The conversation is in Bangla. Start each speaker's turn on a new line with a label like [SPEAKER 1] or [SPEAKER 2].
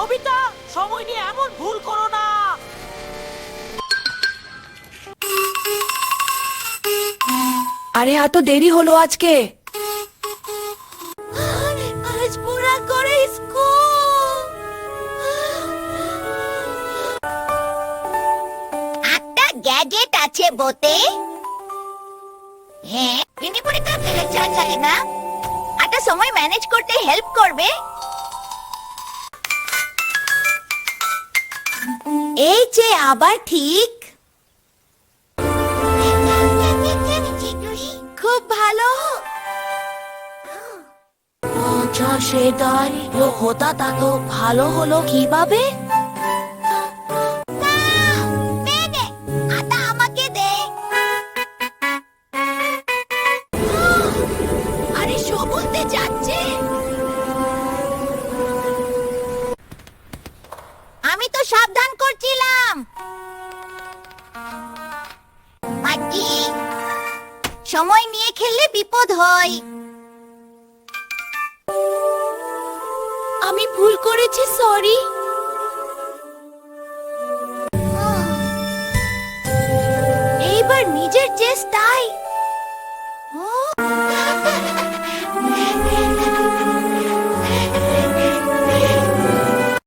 [SPEAKER 1] নবিতা, সময় নিয়ে এমন ভুল করো না।
[SPEAKER 2] আরে এত দেরি হলো আজকে।
[SPEAKER 3] আজ পুরা করে স্কুল। একটা গ্যাজেট আছে বতে। হ্যাঁ, তিনি পরীক্ষা ফেলে যায় না। একটা সময় ম্যানেজ করতে হেল্প করবে। এই যে আবার ঠিক। খুব ভালো।
[SPEAKER 2] সেটাই হতা তা তো ভালো হলো কিভাবে?
[SPEAKER 3] আটা আমাকে দে। আরে শো বলতে যাচ্ছে। আমি তো সাবধান করছিলাম। মাটি, সময় নিয়ে খেললে বিপদ হয়।
[SPEAKER 2] আমি ভুল করেছি, সরি।
[SPEAKER 3] এইবার নিজের চেষ্টা।